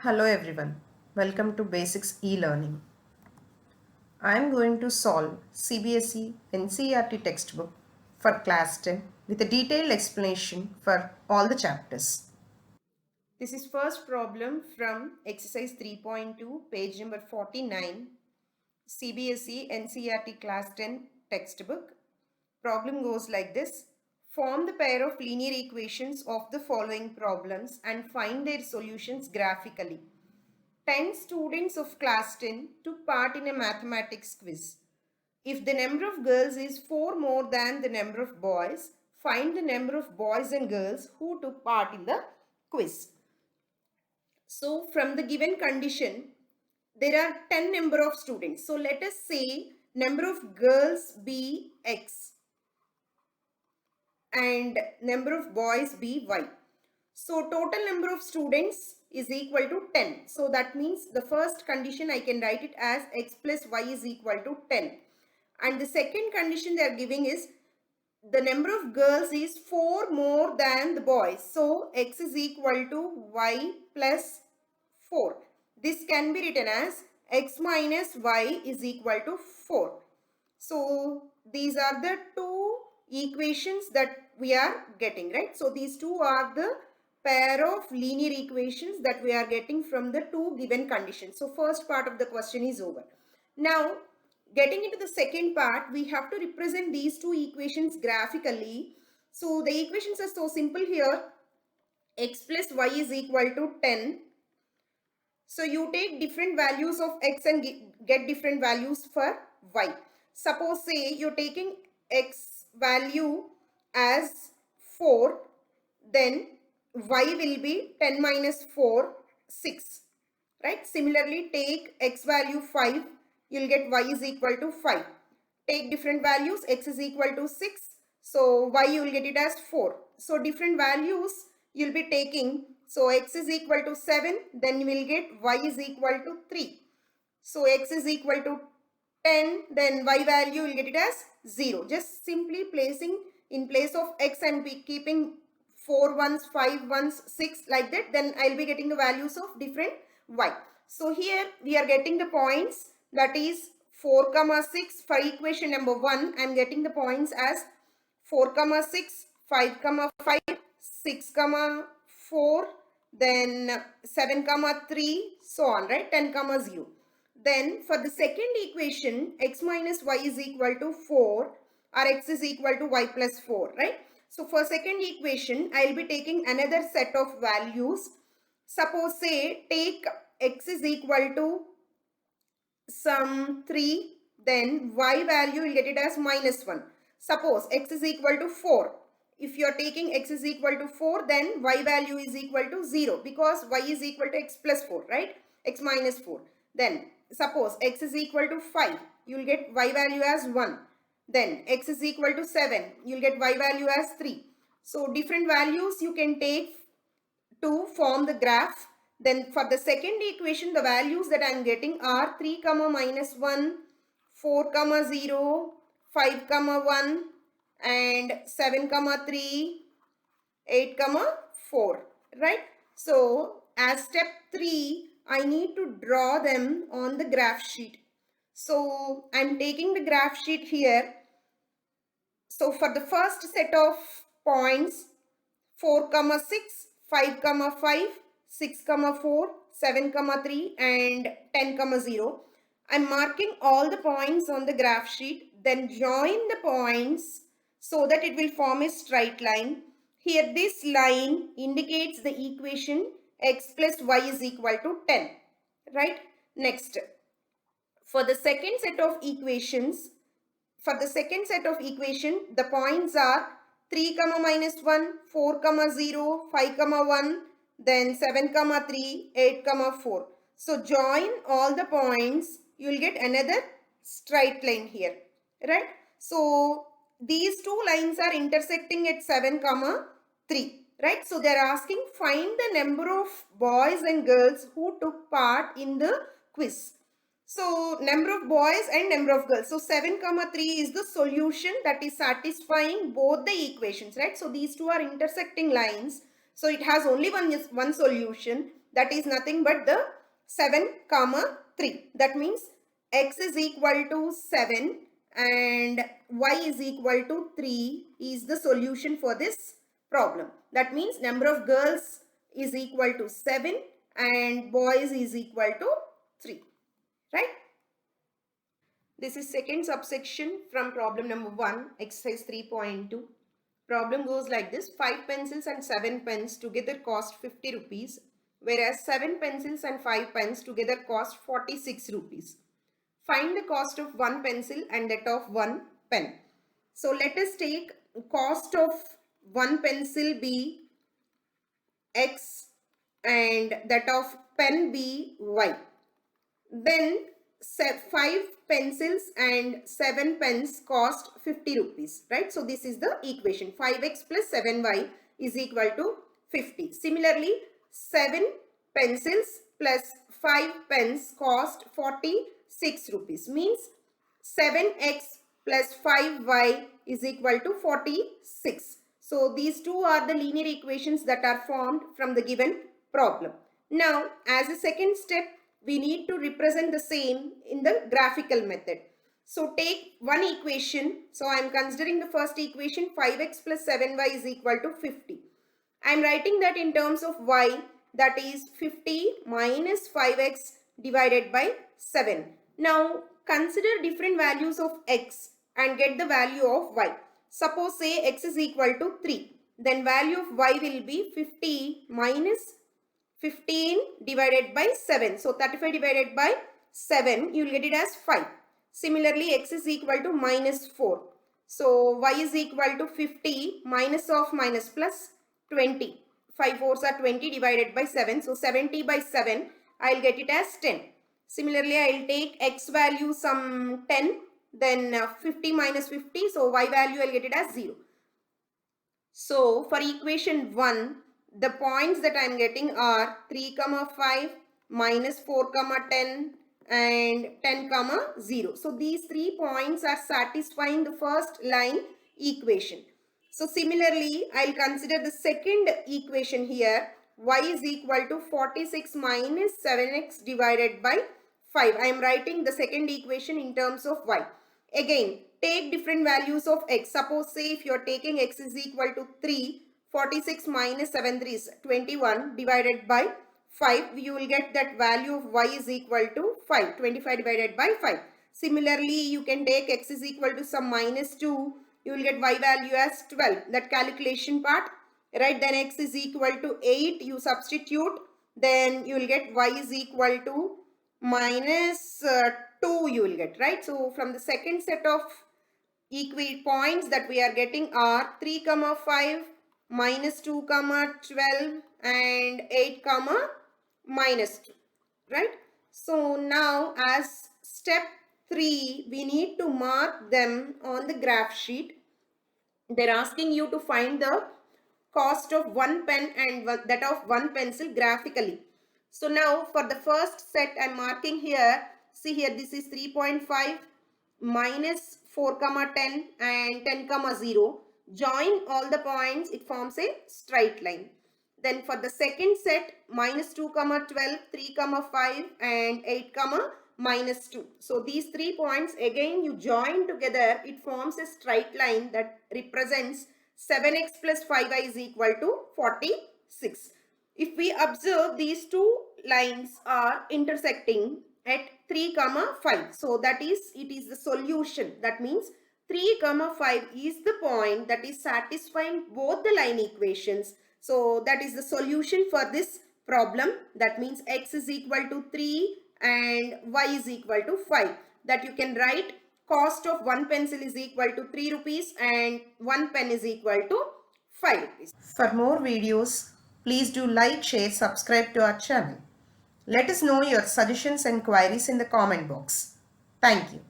Hello everyone, welcome to Basics e-Learning. I am going to solve CBSE NCERT textbook for class 10 with a detailed explanation for all the chapters. This is first problem from exercise 3.2 page number 49 CBSE NCERT class 10 textbook. Problem goes like this. Form the pair of linear equations of the following problems and find their solutions graphically. 10 students of class 10 took part in a mathematics quiz. If the number of girls is 4 more than the number of boys, find the number of boys and girls who took part in the quiz. So from the given condition, there are 10 number of students. So let us say number of girls be X and number of boys be Y. So total number of students is equal to 10. So that means the first condition I can write it as X plus Y is equal to 10. And the second condition they are giving is the number of girls is 4 more than the boys. So X is equal to Y plus 4. This can be written as X minus Y is equal to 4. So these are the two equations that we are getting, right? So these two are the pair of linear equations that we are getting from the two given conditions. So first part of the question is over. Now getting into the second part, we have to represent these two equations graphically. So the equations are so simple here. X plus Y is equal to 10. So you take different values of X and get different values for Y. Suppose say you're taking X value as 4, then Y will be 10 minus 4, 6. Right? Similarly, take X value 5, you'll get Y is equal to 5. Take different values, X is equal to 6. So Y you will get it as 4. So different values you'll be taking. So X is equal to 7, then you will get Y is equal to 3. So X is equal to 10, then Y value will get it as 0. Just simply placing in place of X and be keeping 4 ones, 5 ones, 6 like that, then I'll be getting the values of different Y. So here we are getting the points, that is 4, 6 for equation number 1. I'm getting the points as 4, 6, 5, 5, 6, 4, then 7, 3, so on, right? 10, 0. Then for the second equation, X minus Y is equal to 4 or X is equal to Y plus 4, right? So for second equation, I will be taking another set of values. Suppose say take X is equal to some 3, then Y value will get it as minus 1. Suppose X is equal to 4. If you are taking X is equal to 4, then Y value is equal to 0 because Y is equal to X plus 4, right? X minus 4. Then suppose X is equal to 5, you will get Y value as 1. Then X is equal to 7, you will get Y value as 3. So different values you can take to form the graph. Then for the second equation, the values that I am getting are 3, minus 1, 4, 0, 5, 1, and 7, 3, 8, 4, right? So as step 3, I need to draw them on the graph sheet. So I'm taking the graph sheet here. So for the first set of points, 4, 6, 5, 5, 6, 4, 7, 3 and 10, 0. I'm marking all the points on the graph sheet, then join the points so that it will form a straight line. Here this line indicates the equation X plus Y is equal to 10, right? Next, for the second set of equations, the points are 3, minus 1, 4, 0, 5, 1, then 7, 3, 8, 4. So join all the points, you will get another straight line here, right? So these two lines are intersecting at 7, 3, right? So they are asking find the number of boys and girls who took part in the quiz. So number of boys and number of girls. So 7, 3 is the solution that is satisfying both the equations, right? So these two are intersecting lines. So it has only one solution. that is nothing but the 7 comma 3. That means x is equal to 7 and y is equal to 3 is the solution for this problem. That means number of girls is equal to 7 and boys is equal to 3. Right? This is second subsection from problem number 1, exercise 3.2. Problem goes like this. 5 pencils and 7 pens together cost 50 rupees, whereas 7 pencils and 5 pens together cost 46 rupees. Find the cost of one pencil and that of one pen. So let us take cost of one pencil be x and that of pen be y. Then 5 pencils and 7 pens cost 50 rupees, right? So this is the equation. 5x plus 7y is equal to 50. Similarly, 7 pencils plus 5 pens cost 46 rupees. Means 7x plus 5y is equal to 46. So these two are the linear equations that are formed from the given problem. Now, as a second step, we need to represent the same in the graphical method. So take one equation. So I am considering the first equation, 5x plus 7y is equal to 50. I am writing that in terms of y, that is 50 minus 5x divided by 7. Now consider different values of x and get the value of y. Suppose say x is equal to 3. Then value of y will be 50 minus 15 divided by 7. So 35 divided by 7, you will get it as 5. Similarly, x is equal to minus 4. So y is equal to 50 minus of minus plus 20. 5 fours are 20 divided by 7. So 70 by 7, I will get it as 10. Similarly, I will take x value some 10. Then 50 minus 50. So y value I will get it as 0. So for equation 1, the points that I am getting are 3, 5, minus 4, 10 and 10, 0. So these 3 points are satisfying the first line equation. So similarly, I will consider the second equation here. Y is equal to 46 minus 7x divided by 5. I am writing the second equation in terms of y. Again, take different values of x. Suppose say if you are taking x is equal to 3, 46 minus 73 is 21 divided by 5. You will get that value of y is equal to 5. 25 divided by 5. Similarly, you can take x is equal to some minus 2. You will get y value as 12. That calculation part. Right, then x is equal to 8. You substitute. Then you will get y is equal to minus 2 you will get, right? So from the second set of points that we are getting are 3, 5, minus 2, 12 and 8, minus 2, right? So now as step 3, we need to mark them on the graph sheet. They're asking you to find the cost of one pen and that of one pencil graphically. So now for the first set I am marking here. See here, this is 3.5 minus 4, 10 and 10, 0. Join all the points, it forms a straight line. Then for the second set, minus 2, 12, 3, 5 and 8, minus 2. So these 3 points again you join together, it forms a straight line that represents 7x plus 5y is equal to 46. If we observe, these two lines are intersecting at 3, 5. So that is, it is the solution. That means 3, 5 is the point that is satisfying both the line equations. So that is the solution for this problem. That means x is equal to 3 and y is equal to 5. That you can write cost of one pencil is equal to 3 rupees and one pen is equal to 5 rupees. For more videos, please do like, share, subscribe to our channel. Let us know your suggestions and queries in the comment box. Thank you.